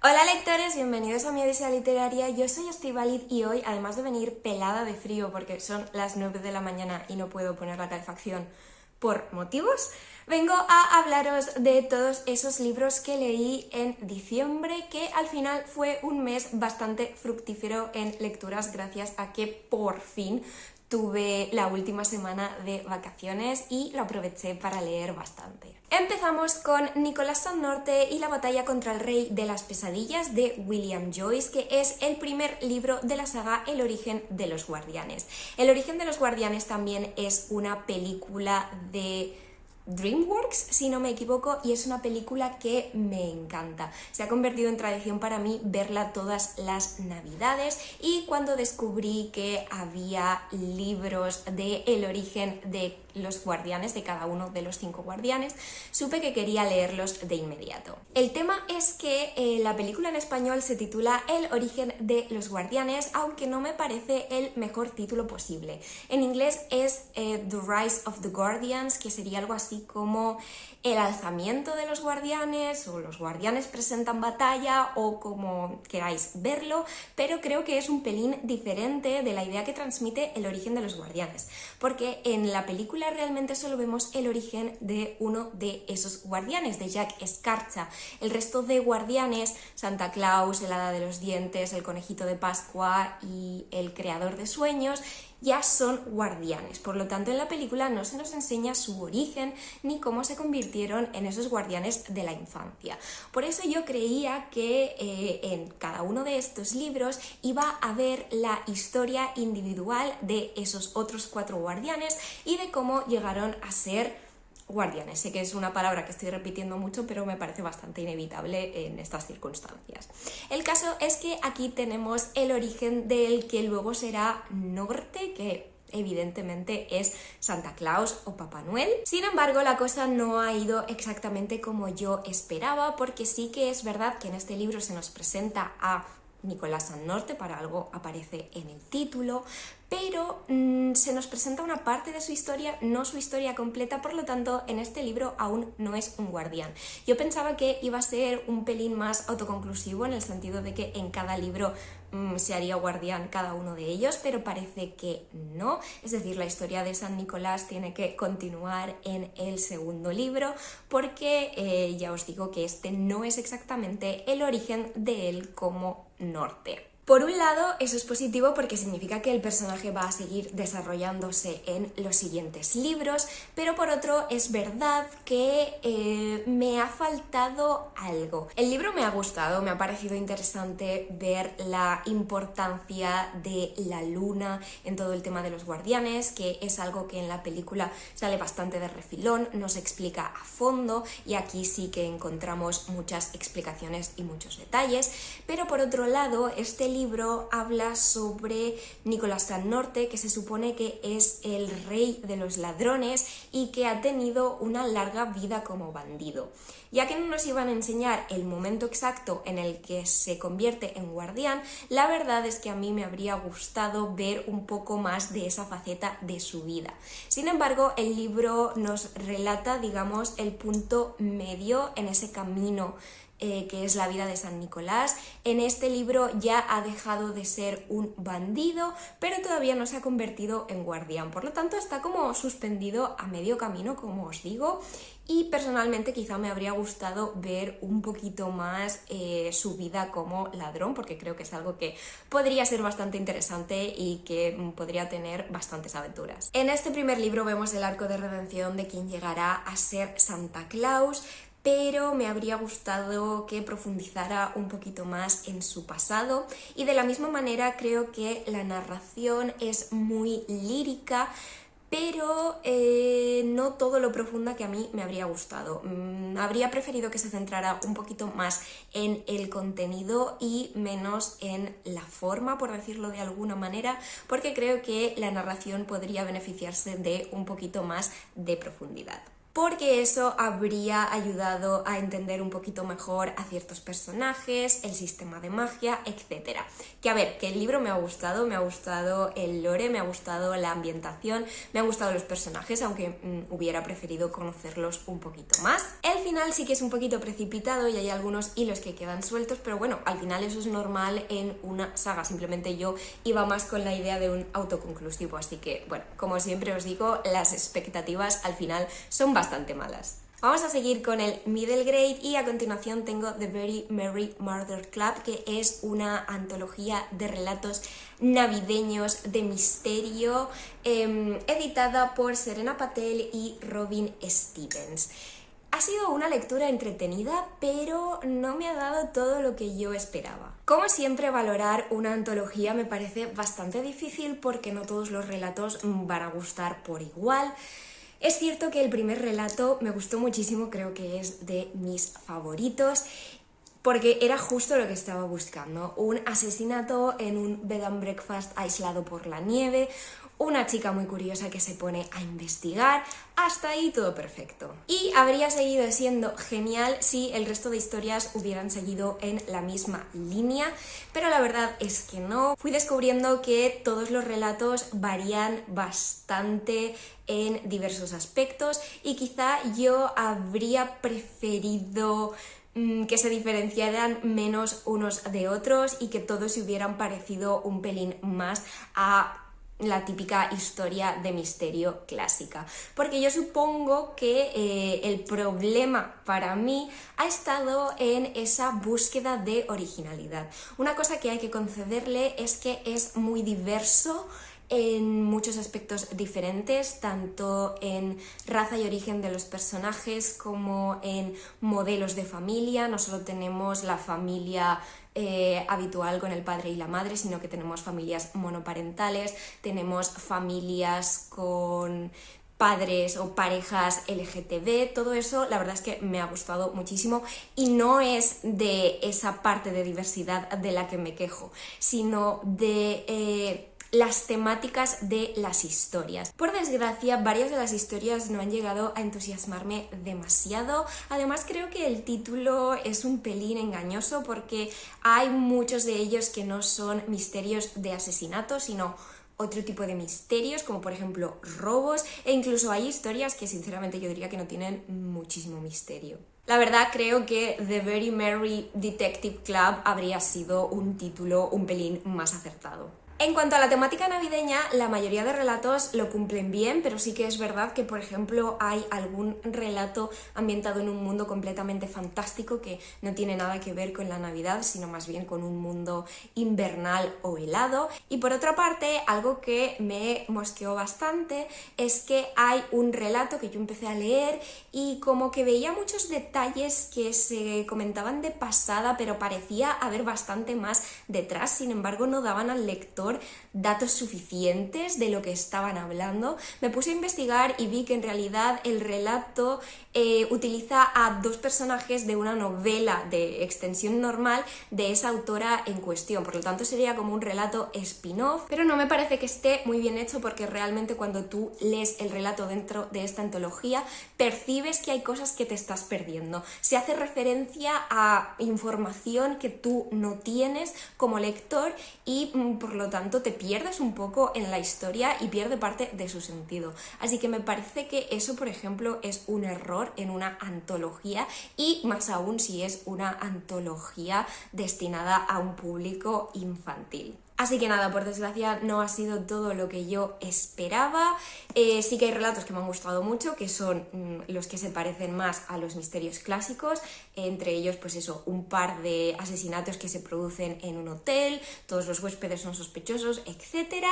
Hola lectores, bienvenidos a mi Odisea Literaria. Yo soy Estíbaliz y hoy, además de venir pelada de frío porque son las 9 de la mañana y no puedo poner la calefacción por motivos, vengo a hablaros de todos esos libros que leí en diciembre, que al final fue un mes bastante fructífero en lecturas gracias a que por fin tuve la última semana de vacaciones y lo aproveché para leer bastante. Empezamos con Nicolás San Norte y la batalla contra el rey de las pesadillas de William Joyce, que es el primer libro de la saga El origen de los guardianes. El origen de los guardianes también es una película de DreamWorks, si no me equivoco, y es una película que me encanta. Se ha convertido en tradición para mí verla todas las navidades, y cuando descubrí que había libros de el origen de los guardianes, de cada uno de los 5 guardianes, supe que quería leerlos de inmediato. El tema es que la película en español se titula El origen de los guardianes, aunque no me parece el mejor título posible. En inglés es The Rise of the Guardians, que sería algo así como el alzamiento de los guardianes, o los guardianes presentan batalla, o como queráis verlo, pero creo que es un pelín diferente de la idea que transmite El origen de los guardianes, porque en la película realmente solo vemos el origen de uno de esos guardianes, de Jack Escarcha. El resto de guardianes, Santa Claus, el hada de los dientes, el conejito de Pascua y el creador de sueños, ya son guardianes. Por lo tanto, en la película no se nos enseña su origen ni cómo se convirtieron en esos guardianes de la infancia. Por eso yo creía que en cada uno de estos libros iba a haber la historia individual de esos otros 4 guardianes y de cómo llegaron a ser guardianes. Sé que es una palabra que estoy repitiendo mucho, pero me parece bastante inevitable en estas circunstancias. El caso es que aquí tenemos el origen del que luego será Norte, que evidentemente es Santa Claus o Papá Noel. Sin embargo, la cosa no ha ido exactamente como yo esperaba, porque sí que es verdad que en este libro se nos presenta a Nicolás San Norte, para algo aparece en el título, pero se nos presenta una parte de su historia, no su historia completa, por lo tanto en este libro aún no es un guardián. Yo pensaba que iba a ser un pelín más autoconclusivo, en el sentido de que en cada libro se haría guardián cada uno de ellos, pero parece que no. Es decir, la historia de San Nicolás tiene que continuar en el segundo libro, porque ya os digo que este no es exactamente el origen de él como Norte. Por un lado, eso es positivo porque significa que el personaje va a seguir desarrollándose en los siguientes libros, pero por otro es verdad que me ha faltado algo. El libro me ha gustado, me ha parecido interesante ver la importancia de la luna en todo el tema de los guardianes, que es algo que en la película sale bastante de refilón, no se explica a fondo, y aquí sí que encontramos muchas explicaciones y muchos detalles. Pero por otro lado, este libro habla sobre Nicolás San Norte, que se supone que es el rey de los ladrones y que ha tenido una larga vida como bandido. Ya que no nos iban a enseñar el momento exacto en el que se convierte en guardián, la verdad es que a mí me habría gustado ver un poco más de esa faceta de su vida. Sin embargo, el libro nos relata, digamos, el punto medio en ese camino que es la vida de San Nicolás. En este libro ya ha dejado de ser un bandido, pero todavía no se ha convertido en guardián, por lo tanto está como suspendido a medio camino, como os digo, y personalmente quizá me habría gustado ver un poquito más su vida como ladrón, porque creo que es algo que podría ser bastante interesante y que podría tener bastantes aventuras. En este primer libro vemos el arco de redención de quien llegará a ser Santa Claus, pero me habría gustado que profundizara un poquito más en su pasado, y de la misma manera creo que la narración es muy lírica, pero no todo lo profunda que a mí me habría gustado. Habría preferido que se centrara un poquito más en el contenido y menos en la forma, por decirlo de alguna manera, porque creo que la narración podría beneficiarse de un poquito más de profundidad. porque eso habría ayudado a entender un poquito mejor a ciertos personajes, el sistema de magia, etc. Que a ver, que el libro me ha gustado el lore, me ha gustado la ambientación, me han gustado los personajes, aunque hubiera preferido conocerlos un poquito más. El final sí que es un poquito precipitado y hay algunos hilos que quedan sueltos, pero bueno, al final eso es normal en una saga, simplemente yo iba más con la idea de un autoconclusivo, así que bueno, como siempre os digo, las expectativas al final son bastante malas. Vamos a seguir con el middle grade y a continuación tengo The Very Merry Murder Club, que es una antología de relatos navideños de misterio editada por Serena Patel y Robin Stevens. Ha sido una lectura entretenida, pero no me ha dado todo lo que yo esperaba. Como siempre, valorar una antología me parece bastante difícil porque no todos los relatos van a gustar por igual. Es cierto que el primer relato me gustó muchísimo, creo que es de mis favoritos, porque era justo lo que estaba buscando. Un asesinato en un bed and breakfast aislado por la nieve, una chica muy curiosa que se pone a investigar, hasta ahí todo perfecto. Y habría seguido siendo genial si el resto de historias hubieran seguido en la misma línea, pero la verdad es que no. Fui descubriendo que todos los relatos varían bastante en diversos aspectos y quizá yo habría preferido que se diferenciaran menos unos de otros y que todos se hubieran parecido un pelín más a la típica historia de misterio clásica, porque yo supongo que el problema para mí ha estado en esa búsqueda de originalidad. Una cosa que hay que concederle es que es muy diverso en muchos aspectos diferentes, tanto en raza y origen de los personajes como en modelos de familia. No solo tenemos la familia habitual con el padre y la madre, sino que tenemos familias monoparentales, tenemos familias con padres o parejas LGTB, todo eso la verdad es que me ha gustado muchísimo y no es de esa parte de diversidad de la que me quejo, sino de las temáticas de las historias. Por desgracia, varias de las historias no han llegado a entusiasmarme demasiado. Además, creo que el título es un pelín engañoso porque hay muchos de ellos que no son misterios de asesinato, sino otro tipo de misterios, como por ejemplo robos, e incluso hay historias que sinceramente yo diría que no tienen muchísimo misterio. La verdad creo que The Very Merry Detective Club habría sido un título un pelín más acertado. En cuanto a la temática navideña, la mayoría de relatos lo cumplen bien, pero sí que es verdad que, por ejemplo, hay algún relato ambientado en un mundo completamente fantástico que no tiene nada que ver con la Navidad, sino más bien con un mundo invernal o helado. Y por otra parte, algo que me mosqueó bastante es que hay un relato que yo empecé a leer y como que veía muchos detalles que se comentaban de pasada, pero parecía haber bastante más detrás, sin embargo no daban al lector datos suficientes de lo que estaban hablando. Me puse a investigar y vi que en realidad el relato utiliza a dos personajes de una novela de extensión normal de esa autora en cuestión, por lo tanto sería como un relato spin-off, pero no me parece que esté muy bien hecho porque realmente cuando tú lees el relato dentro de esta antología percibes que hay cosas que te estás perdiendo. Se hace referencia a información que tú no tienes como lector y por lo tanto te pierdes un poco en la historia y pierde parte de su sentido. Así que me parece que eso, por ejemplo, es un error en una antología y más aún si es una antología destinada a un público infantil. Así que nada, por desgracia no ha sido todo lo que yo esperaba. Sí que hay relatos que me han gustado mucho, que son los que se parecen más a los misterios clásicos, entre ellos pues eso, un par de asesinatos que se producen en un hotel, todos los huéspedes son sospechosos, etc.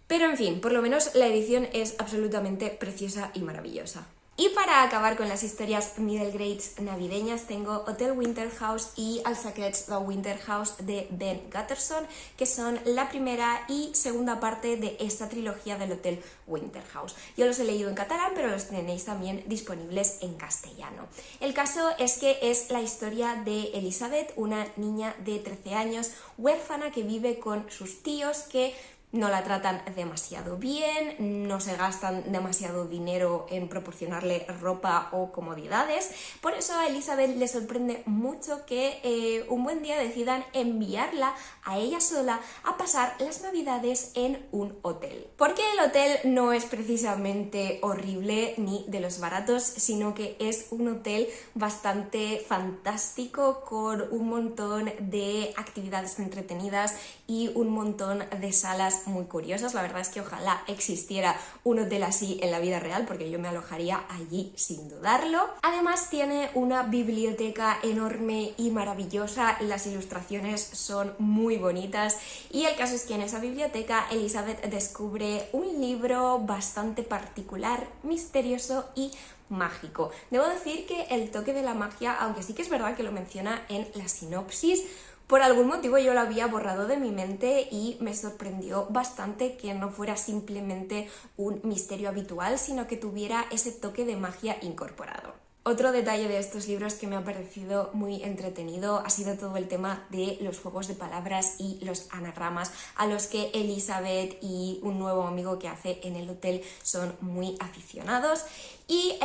Pero en fin, por lo menos la edición es absolutamente preciosa y maravillosa. Y para acabar con las historias middle grades navideñas tengo Hotel Winterhouse y Els secrets del Winterhouse de Ben Gutterson, que son la primera y segunda parte de esta trilogía del Hotel Winterhouse. Yo los he leído en catalán, pero los tenéis también disponibles en castellano. El caso es que es la historia de Elizabeth, una niña de 13 años, huérfana que vive con sus tíos que no la tratan demasiado bien, no se gastan demasiado dinero en proporcionarle ropa o comodidades. Por eso a Elizabeth le sorprende mucho que un buen día decidan enviarla a ella sola a pasar las navidades en un hotel. Porque el hotel no es precisamente horrible ni de los baratos, sino que es un hotel bastante fantástico con un montón de actividades entretenidas y un montón de salas muy curiosas. La verdad es que ojalá existiera un hotel así en la vida real, porque yo me alojaría allí sin dudarlo. Además tiene una biblioteca enorme y maravillosa, las ilustraciones son muy bonitas y el caso es que en esa biblioteca Elizabeth descubre un libro bastante particular, misterioso y mágico. Debo decir que el toque de la magia, aunque sí que es verdad que lo menciona en la sinopsis, por algún motivo yo lo había borrado de mi mente y me sorprendió bastante que no fuera simplemente un misterio habitual, sino que tuviera ese toque de magia incorporado. Otro detalle de estos libros que me ha parecido muy entretenido ha sido todo el tema de los juegos de palabras y los anagramas, a los que Elizabeth y un nuevo amigo que hace en el hotel son muy aficionados. Y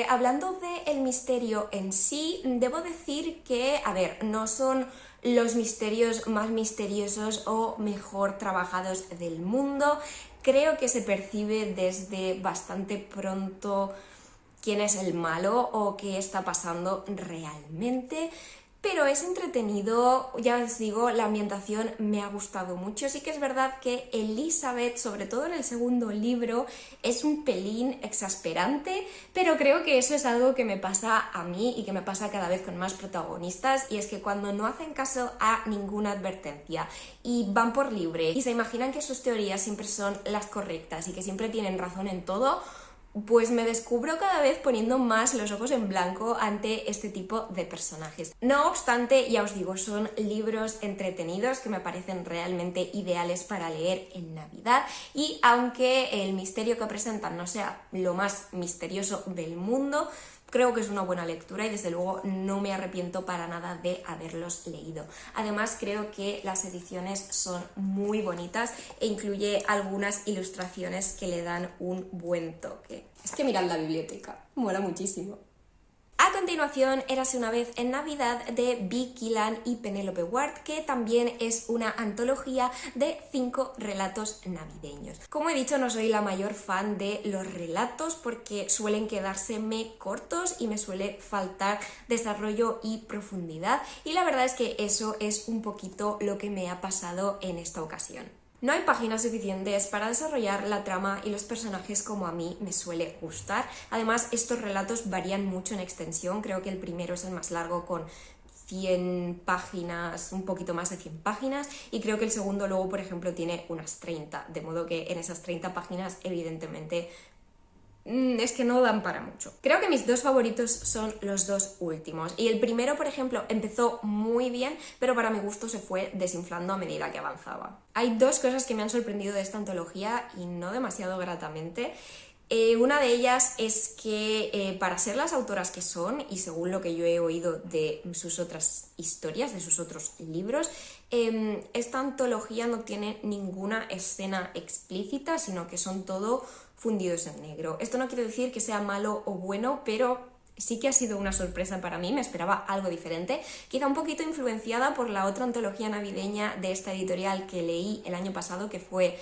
hablando del misterio en sí, debo decir que, a ver, no son los misterios más misteriosos o mejor trabajados del mundo. Creo que se percibe desde bastante pronto quién es el malo o qué está pasando realmente, pero es entretenido, ya os digo, la ambientación me ha gustado mucho. Sí que es verdad que Elizabeth, sobre todo en el segundo libro, es un pelín exasperante, pero creo que eso es algo que me pasa a mí y que me pasa cada vez con más protagonistas, y es que cuando no hacen caso a ninguna advertencia y van por libre y se imaginan que sus teorías siempre son las correctas y que siempre tienen razón en todo, pues me descubro cada vez poniendo más los ojos en blanco ante este tipo de personajes. No obstante, ya os digo, son libros entretenidos que me parecen realmente ideales para leer en Navidad, y aunque el misterio que presentan no sea lo más misterioso del mundo, creo que es una buena lectura y desde luego no me arrepiento para nada de haberlos leído. Además creo que las ediciones son muy bonitas e incluye algunas ilustraciones que le dan un buen toque. Es que mirad la biblioteca, mola muchísimo. A continuación, Érase una vez en Navidad de Vicky Lan y Penélope Ward, que también es una antología de 5 relatos navideños. Como he dicho, no soy la mayor fan de los relatos porque suelen quedárseme cortos y me suele faltar desarrollo y profundidad, y la verdad es que eso es un poquito lo que me ha pasado en esta ocasión. No hay páginas suficientes para desarrollar la trama y los personajes como a mí me suele gustar. Además, estos relatos varían mucho en extensión. Creo que el primero es el más largo, con 100 páginas, un poquito más de 100 páginas, y creo que el segundo luego, por ejemplo, tiene unas 30, de modo que en esas 30 páginas, evidentemente, es que no dan para mucho. Creo que mis dos favoritos son los dos últimos, y el primero, por ejemplo, empezó muy bien, pero para mi gusto se fue desinflando a medida que avanzaba. Hay dos cosas que me han sorprendido de esta antología y no demasiado gratamente. Una de ellas es que para ser las autoras que son, y según lo que yo he oído de sus otras historias, de sus otros libros, esta antología no tiene ninguna escena explícita, sino que son todo fundidos en negro. Esto no quiere decir que sea malo o bueno, pero sí que ha sido una sorpresa para mí, me esperaba algo diferente, quizá un poquito influenciada por la otra antología navideña de esta editorial que leí el año pasado, que fue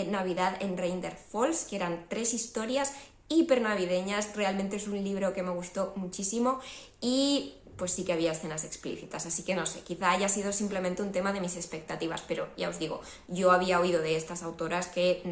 Navidad en Reindeer Falls, que eran 3 historias hiper navideñas. Realmente es un libro que me gustó muchísimo y pues sí que había escenas explícitas, así que no sé, quizá haya sido simplemente un tema de mis expectativas, pero ya os digo, yo había oído de estas autoras que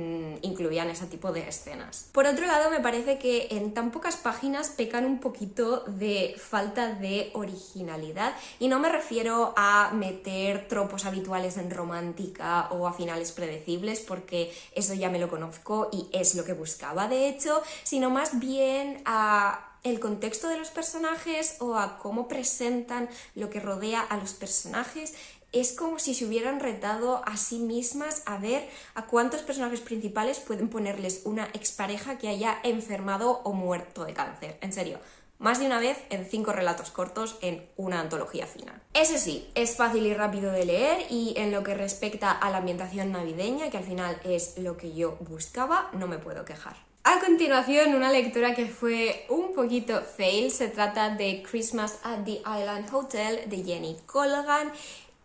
incluían ese tipo de escenas. Por otro lado, me parece que en tan pocas páginas pecan un poquito de falta de originalidad, y no me refiero a meter tropos habituales en romántica o a finales predecibles, porque eso ya me lo conozco y es lo que buscaba de hecho, sino más bien a el contexto de los personajes o a cómo presentan lo que rodea a los personajes. Es como si se hubieran retado a sí mismas a ver a cuántos personajes principales pueden ponerles una expareja que haya enfermado o muerto de cáncer. En serio, más de una vez en 5 relatos cortos en una antología fina. Eso sí, es fácil y rápido de leer y en lo que respecta a la ambientación navideña, que al final es lo que yo buscaba, no me puedo quejar. A continuación, una lectura que fue un poquito fail, se trata de Christmas at the Island Hotel de Jenny Colgan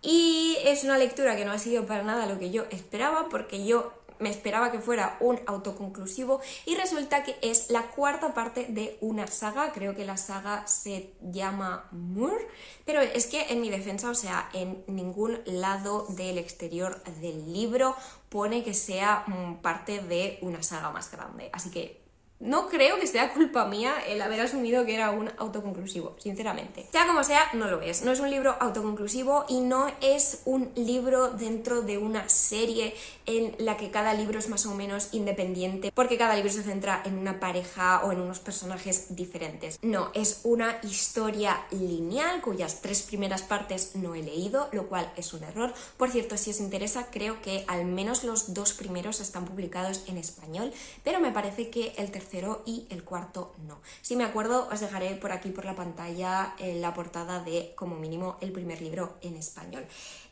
y es una lectura que no ha sido para nada lo que yo esperaba porque yo me esperaba que fuera un autoconclusivo y resulta que es la 4ª parte de una saga, creo que la saga se llama Moore, pero es que en mi defensa, o sea, en ningún lado del exterior del libro pone que sea parte de una saga más grande, así que no creo que sea culpa mía el haber asumido que era un autoconclusivo, sinceramente. Sea como sea, no lo es. No es un libro autoconclusivo y no es un libro dentro de una serie en la que cada libro es más o menos independiente, porque cada libro se centra en una pareja o en unos personajes diferentes. No, es una historia lineal cuyas 3 primeras partes no he leído, lo cual es un error. Por cierto, si os interesa, creo que al menos los 2 primeros están publicados en español, pero me parece que el tercero y el 4 no. Si me acuerdo, os dejaré por aquí por la pantalla la portada de, como mínimo, el primer libro en español.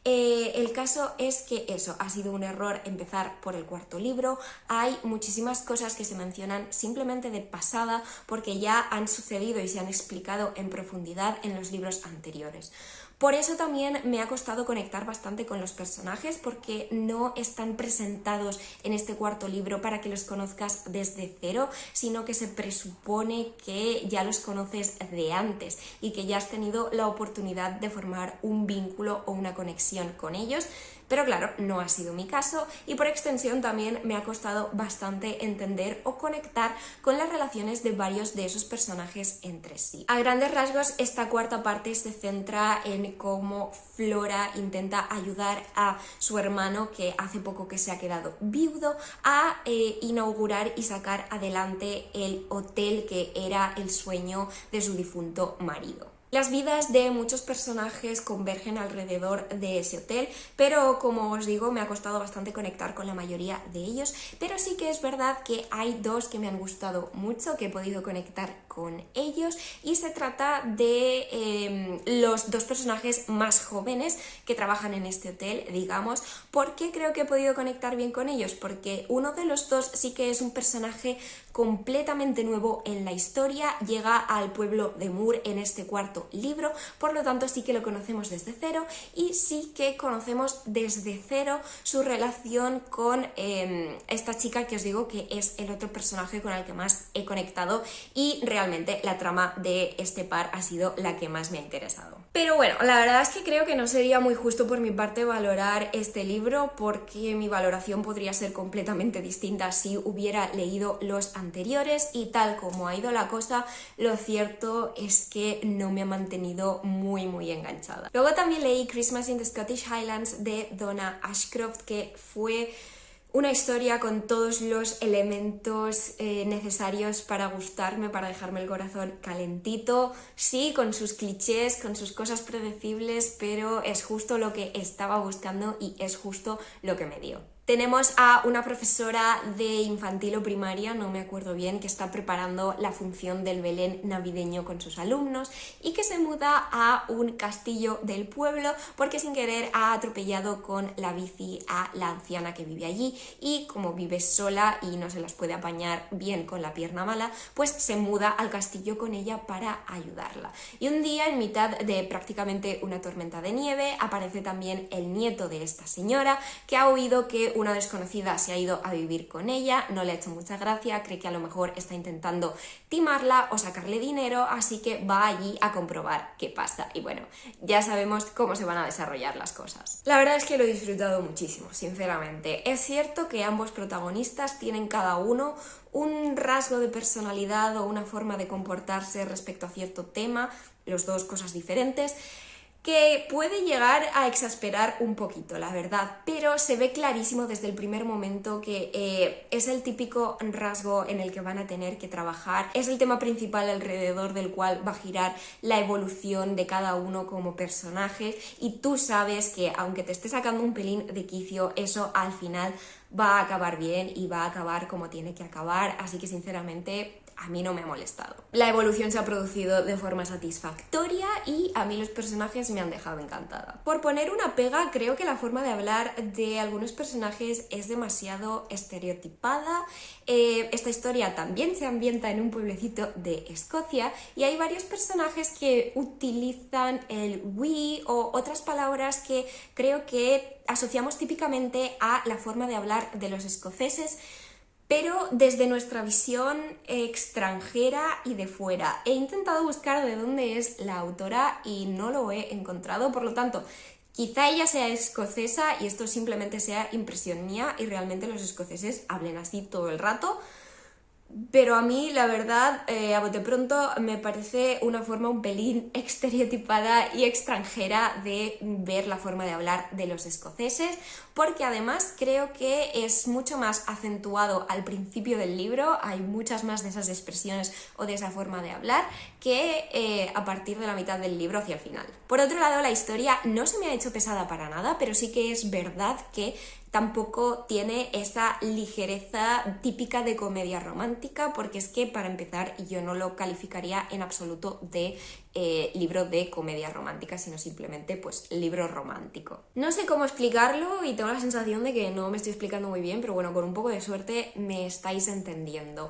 El caso es que eso, ha sido un error empezar por el 4º libro. Hay muchísimas cosas que se mencionan simplemente de pasada porque ya han sucedido y se han explicado en profundidad en los libros anteriores. Por eso también me ha costado conectar bastante con los personajes porque no están presentados en este 4º libro para que los conozcas desde cero, sino que se presupone que ya los conoces de antes y que ya has tenido la oportunidad de formar un vínculo o una conexión con ellos. Pero claro, no ha sido mi caso y por extensión también me ha costado bastante entender o conectar con las relaciones de varios de esos personajes entre sí. A grandes rasgos, esta 4ª parte se centra en cómo Flora intenta ayudar a su hermano, que hace poco que se ha quedado viudo, a inaugurar y sacar adelante el hotel que era el sueño de su difunto marido. Las vidas de muchos personajes convergen alrededor de ese hotel, pero como os digo, me ha costado bastante conectar con la mayoría de ellos, pero sí que es verdad que hay 2 que me han gustado mucho, que he podido conectar con ellos, y se trata de los 2 personajes más jóvenes que trabajan en este hotel, digamos. ¿Por qué creo que he podido conectar bien con ellos? Porque uno de los 2 sí que es un personaje completamente nuevo en la historia, llega al pueblo de Moore en este 4º libro, por lo tanto sí que lo conocemos desde cero y sí que conocemos desde cero su relación con esta chica que os digo que es el otro personaje con el que más he conectado y realmente la trama de este par ha sido la que más me ha interesado. Pero bueno, la verdad es que creo que no sería muy justo por mi parte valorar este libro porque mi valoración podría ser completamente distinta si hubiera leído los anteriores y tal como ha ido la cosa, lo cierto es que no me ha mantenido muy enganchada. Luego también leí Christmas in the Scottish Highlands de Donna Ashcroft, que fue una historia con todos los elementos necesarios para gustarme, para dejarme el corazón calentito, sí, con sus clichés, con sus cosas predecibles, pero es justo lo que estaba buscando y es justo lo que me dio. Tenemos a una profesora de infantil o primaria, no me acuerdo bien, que está preparando la función del Belén navideño con sus alumnos y que se muda a un castillo del pueblo porque sin querer ha atropellado con la bici a la anciana que vive allí y como vive sola y no se las puede apañar bien con la pierna mala, pues se muda al castillo con ella para ayudarla. Y un día, en mitad de prácticamente una tormenta de nieve, aparece también el nieto de esta señora que ha oído que una desconocida se ha ido a vivir con ella, no le ha hecho mucha gracia, cree que a lo mejor está intentando timarla o sacarle dinero, así que va allí a comprobar qué pasa. Y bueno, ya sabemos cómo se van a desarrollar las cosas. La verdad es que lo he disfrutado muchísimo, sinceramente. Es cierto que ambos protagonistas tienen cada uno un rasgo de personalidad o una forma de comportarse respecto a cierto tema, los dos cosas diferentes, que puede llegar a exasperar un poquito, la verdad, pero se ve clarísimo desde el primer momento que es el típico rasgo en el que van a tener que trabajar, es el tema principal alrededor del cual va a girar la evolución de cada uno como personaje y tú sabes que aunque te esté sacando un pelín de quicio, eso al final va a acabar bien y va a acabar como tiene que acabar, así que sinceramente a mí no me ha molestado. La evolución se ha producido de forma satisfactoria y a mí los personajes me han dejado encantada. Por poner una pega, creo que la forma de hablar de algunos personajes es demasiado estereotipada. Esta historia también se ambienta en un pueblecito de Escocia y hay varios personajes que utilizan el we o otras palabras que creo que asociamos típicamente a la forma de hablar de los escoceses, pero desde nuestra visión extranjera y de fuera. He intentado buscar de dónde es la autora y no lo he encontrado, por lo tanto, quizá ella sea escocesa y esto simplemente sea impresión mía y realmente los escoceses hablen así todo el rato. Pero a mí, la verdad, a bote pronto, me parece una forma un pelín estereotipada y extranjera de ver la forma de hablar de los escoceses, porque además creo que es mucho más acentuado al principio del libro, hay muchas más de esas expresiones o de esa forma de hablar que a partir de la mitad del libro hacia el final. Por otro lado, la historia no se me ha hecho pesada para nada, pero sí que es verdad que tampoco tiene esa ligereza típica de comedia romántica, porque es que, para empezar, yo no lo calificaría en absoluto de libro de comedia romántica, sino simplemente, pues, libro romántico. No sé cómo explicarlo y tengo la sensación de que no me estoy explicando muy bien, pero bueno, con un poco de suerte me estáis entendiendo.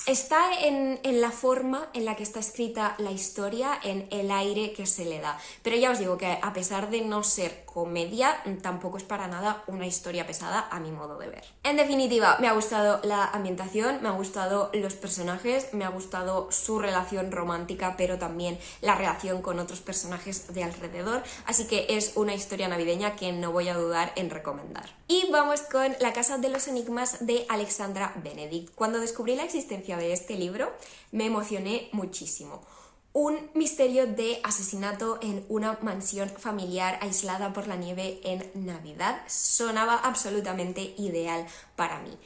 Está en la forma en la que está escrita la historia, en el aire que se le da. Pero ya os digo que a pesar de no ser comedia, tampoco es para nada una historia pesada a mi modo de ver. En definitiva, me ha gustado la ambientación, me han gustado los personajes, me ha gustado su relación romántica, pero también la relación con otros personajes de alrededor. Así que es una historia navideña que no voy a dudar en recomendar. Y vamos con La casa de los enigmas de Alexandra Benedict. Cuando descubrí la existencia de este libro, me emocioné muchísimo. Un misterio de asesinato en una mansión familiar aislada por la nieve en Navidad sonaba absolutamente ideal para mí.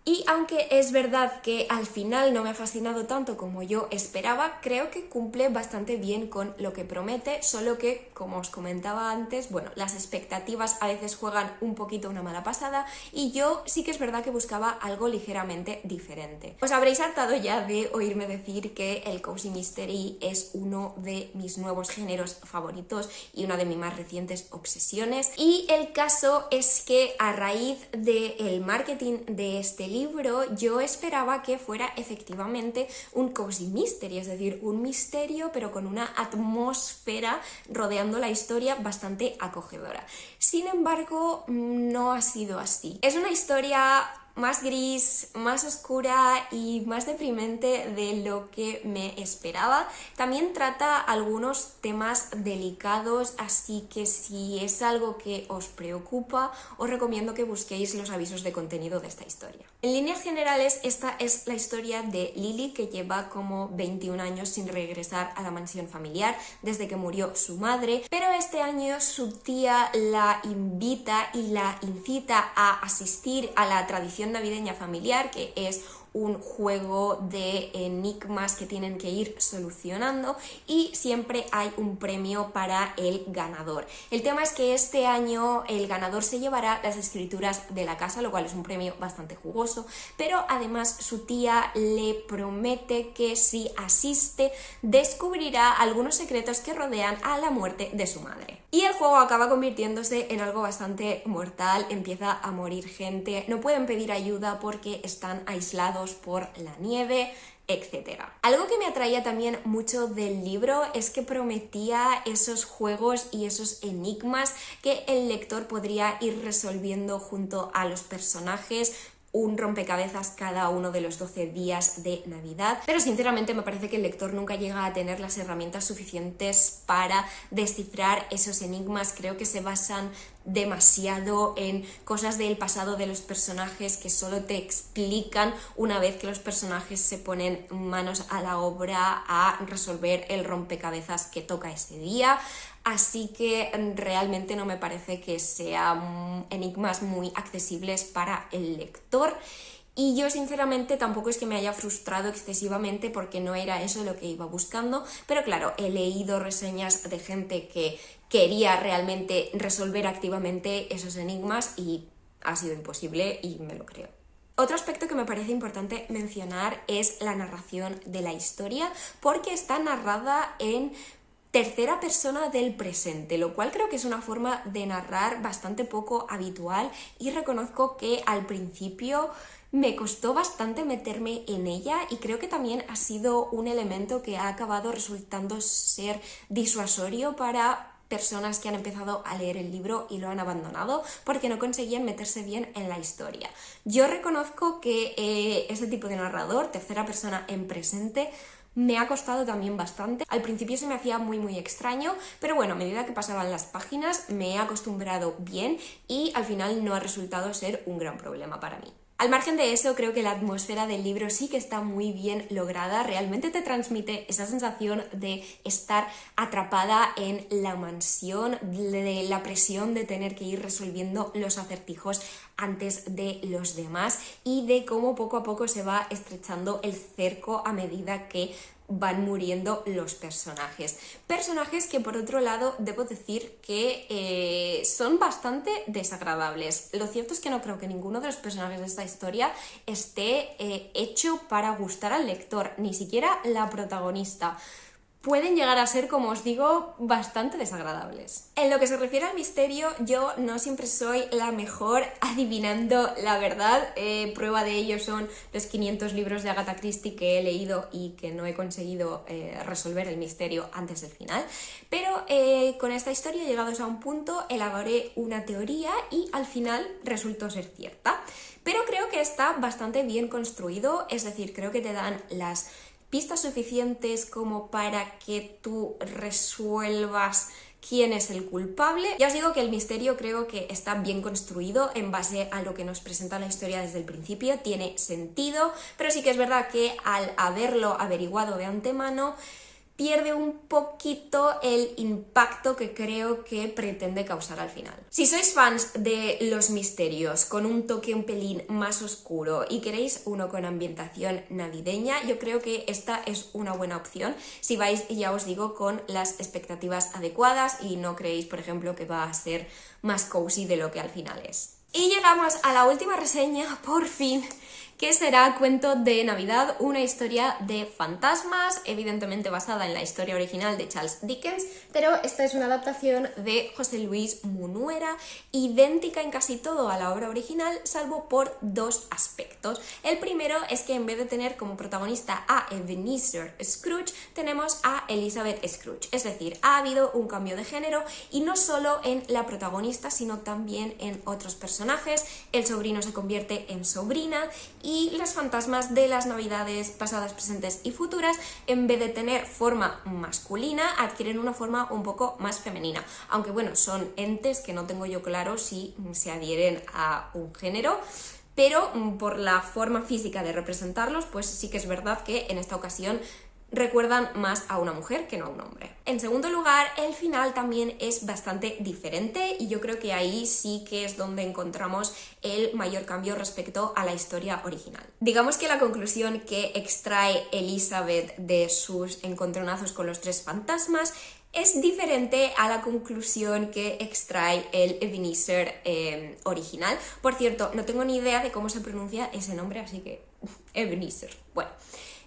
Y aunque es verdad que al final no me ha fascinado tanto como yo esperaba, creo que cumple bastante bien con lo que promete, solo que, como os comentaba antes, bueno, las expectativas a veces juegan un poquito una mala pasada y yo sí que es verdad que buscaba algo ligeramente diferente. Os habréis hartado ya de oírme decir que el Cozy Mystery es uno de mis nuevos géneros favoritos y una de mis más recientes obsesiones, y el caso es que a raíz del marketing de este libro yo esperaba que fuera efectivamente un cozy mystery, es decir, un misterio pero con una atmósfera rodeando la historia bastante acogedora. Sin embargo, no ha sido así. Es una historia más gris, más oscura y más deprimente de lo que me esperaba. También trata algunos temas delicados, así que si es algo que os preocupa, os recomiendo que busquéis los avisos de contenido de esta historia. En líneas generales, esta es la historia de Lily, que lleva como 21 años sin regresar a la mansión familiar desde que murió su madre, pero este año su tía la invita y la incita a asistir a la tradición navideña familiar, que es un juego de enigmas que tienen que ir solucionando y siempre hay un premio para el ganador. El tema es que este año el ganador se llevará las escrituras de la casa, lo cual es un premio bastante jugoso, pero además su tía le promete que si asiste descubrirá algunos secretos que rodean a la muerte de su madre. Y el juego acaba convirtiéndose en algo bastante mortal, empieza a morir gente, no pueden pedir ayuda porque están aislados por la nieve, etc. Algo que me atraía también mucho del libro es que prometía esos juegos y esos enigmas que el lector podría ir resolviendo junto a los personajes, un rompecabezas cada uno de los 12 días de Navidad, pero sinceramente me parece que el lector nunca llega a tener las herramientas suficientes para descifrar esos enigmas. Creo que se basan demasiado en cosas del pasado de los personajes que solo te explican una vez que los personajes se ponen manos a la obra a resolver el rompecabezas que toca ese día. Así que realmente no me parece que sean enigmas muy accesibles para el lector. Y yo sinceramente tampoco es que me haya frustrado excesivamente porque no era eso lo que iba buscando, pero claro, he leído reseñas de gente que quería realmente resolver activamente esos enigmas y ha sido imposible y me lo creo. Otro aspecto que me parece importante mencionar es la narración de la historia, porque está narrada en tercera persona del presente, lo cual creo que es una forma de narrar bastante poco habitual y reconozco que al principio me costó bastante meterme en ella y creo que también ha sido un elemento que ha acabado resultando ser disuasorio para personas que han empezado a leer el libro y lo han abandonado porque no conseguían meterse bien en la historia. Yo reconozco que ese tipo de narrador, tercera persona en presente, me ha costado también bastante. Al principio se me hacía muy extraño, pero bueno, a medida que pasaban las páginas me he acostumbrado bien y al final no ha resultado ser un gran problema para mí. Al margen de eso, creo que la atmósfera del libro sí que está muy bien lograda, realmente te transmite esa sensación de estar atrapada en la mansión, de la presión de tener que ir resolviendo los acertijos antes de los demás y de cómo poco a poco se va estrechando el cerco a medida que van muriendo los personajes. Personajes que por otro lado debo decir que son bastante desagradables. Lo cierto es que no creo que ninguno de los personajes de esta historia esté hecho para gustar al lector, ni siquiera la protagonista. Pueden llegar a ser, como os digo, bastante desagradables. En lo que se refiere al misterio, yo no siempre soy la mejor adivinando la verdad. Prueba de ello son los 500 libros de Agatha Christie que he leído y que no he conseguido resolver el misterio antes del final. Pero con esta historia, llegados a un punto, elaboré una teoría y al final resultó ser cierta. Pero creo que está bastante bien construido, es decir, creo que te dan las pistas suficientes como para que tú resuelvas quién es el culpable. Ya os digo que el misterio creo que está bien construido en base a lo que nos presenta la historia desde el principio, tiene sentido, pero sí que es verdad que al haberlo averiguado de antemano pierde un poquito el impacto que creo que pretende causar al final. Si sois fans de los misterios con un toque un pelín más oscuro y queréis uno con ambientación navideña, yo creo que esta es una buena opción si vais, ya os digo, con las expectativas adecuadas y no creéis, por ejemplo, que va a ser más cozy de lo que al final es. Y llegamos a la última reseña, por fin, que será Cuento de Navidad, una historia de fantasmas, evidentemente basada en la historia original de Charles Dickens, pero esta es una adaptación de José Luis Munuera, idéntica en casi todo a la obra original, salvo por dos aspectos. El primero es que en vez de tener como protagonista a Ebenezer Scrooge, tenemos a Elizabeth Scrooge, es decir, ha habido un cambio de género y no solo en la protagonista, sino también en otros personajes. El sobrino se convierte en sobrina y los fantasmas de las navidades pasadas, presentes y futuras, en vez de tener forma masculina, adquieren una forma un poco más femenina. Aunque bueno, son entes que no tengo yo claro si se adhieren a un género, pero por la forma física de representarlos, pues sí que es verdad que en esta ocasión recuerdan más a una mujer que no a un hombre. En segundo lugar, el final también es bastante diferente y yo creo que ahí sí que es donde encontramos el mayor cambio respecto a la historia original. Digamos que la conclusión que extrae Elizabeth de sus encontronazos con los tres fantasmas es diferente a la conclusión que extrae el Ebenezer original. Por cierto, no tengo ni idea de cómo se pronuncia ese nombre, así que Ebenezer. Bueno.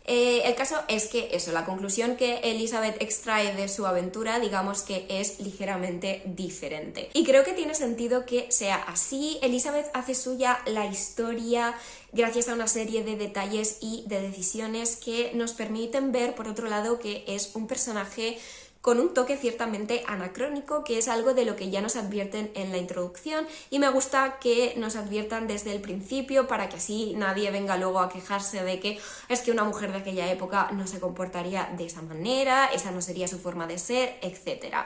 El caso es que eso, la conclusión que Elizabeth extrae de su aventura, digamos que es ligeramente diferente. Y creo que tiene sentido que sea así. Elizabeth hace suya la historia gracias a una serie de detalles y de decisiones que nos permiten ver, por otro lado, que es un personaje con un toque ciertamente anacrónico, que es algo de lo que ya nos advierten en la introducción y me gusta que nos adviertan desde el principio para que así nadie venga luego a quejarse de que es que una mujer de aquella época no se comportaría de esa manera, esa no sería su forma de ser, etc.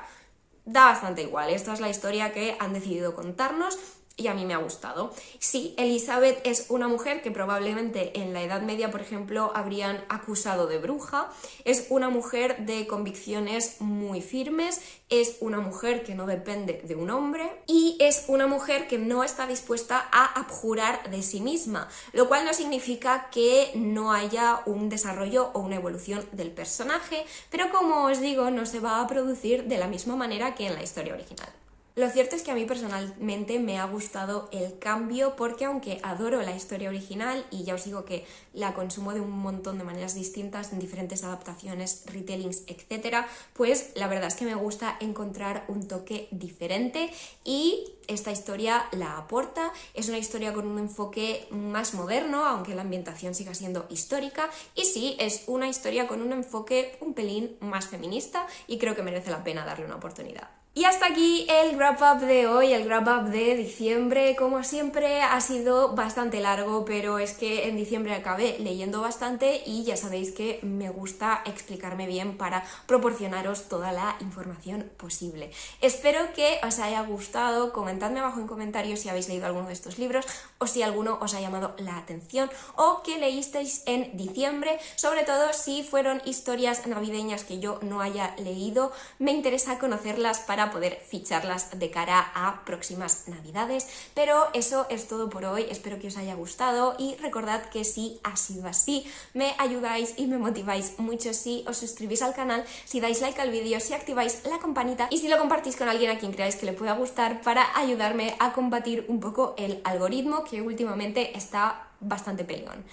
Da bastante igual, esta es la historia que han decidido contarnos y a mí me ha gustado. Sí, Elizabeth es una mujer que probablemente en la Edad Media, por ejemplo, habrían acusado de bruja. Es una mujer de convicciones muy firmes, es una mujer que no depende de un hombre y es una mujer que no está dispuesta a abjurar de sí misma, lo cual no significa que no haya un desarrollo o una evolución del personaje, pero como os digo, no se va a producir de la misma manera que en la historia original. Lo cierto es que a mí personalmente me ha gustado el cambio porque aunque adoro la historia original y ya os digo que la consumo de un montón de maneras distintas en diferentes adaptaciones, retellings, etc., pues la verdad es que me gusta encontrar un toque diferente y esta historia la aporta. Es una historia con un enfoque más moderno, aunque la ambientación siga siendo histórica, y sí, es una historia con un enfoque un pelín más feminista y creo que merece la pena darle una oportunidad. Y hasta aquí el wrap up de hoy, el wrap up de diciembre. Como siempre ha sido bastante largo, pero es que en diciembre acabé leyendo bastante y ya sabéis que me gusta explicarme bien para proporcionaros toda la información posible. Espero que os haya gustado, comentadme abajo en comentarios si habéis leído alguno de estos libros o si alguno os ha llamado la atención o que leísteis en diciembre, sobre todo si fueron historias navideñas que yo no haya leído, me interesa conocerlas para poder ficharlas de cara a próximas navidades. Pero eso es todo por hoy, espero que os haya gustado y recordad que si ha sido así me ayudáis y me motiváis mucho si os suscribís al canal, si dais like al vídeo, si activáis la campanita y si lo compartís con alguien a quien creáis que le pueda gustar para ayudarme a combatir un poco el algoritmo que últimamente está bastante peleón.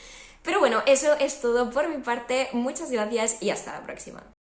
Pero bueno, eso es todo por mi parte, muchas gracias y hasta la próxima.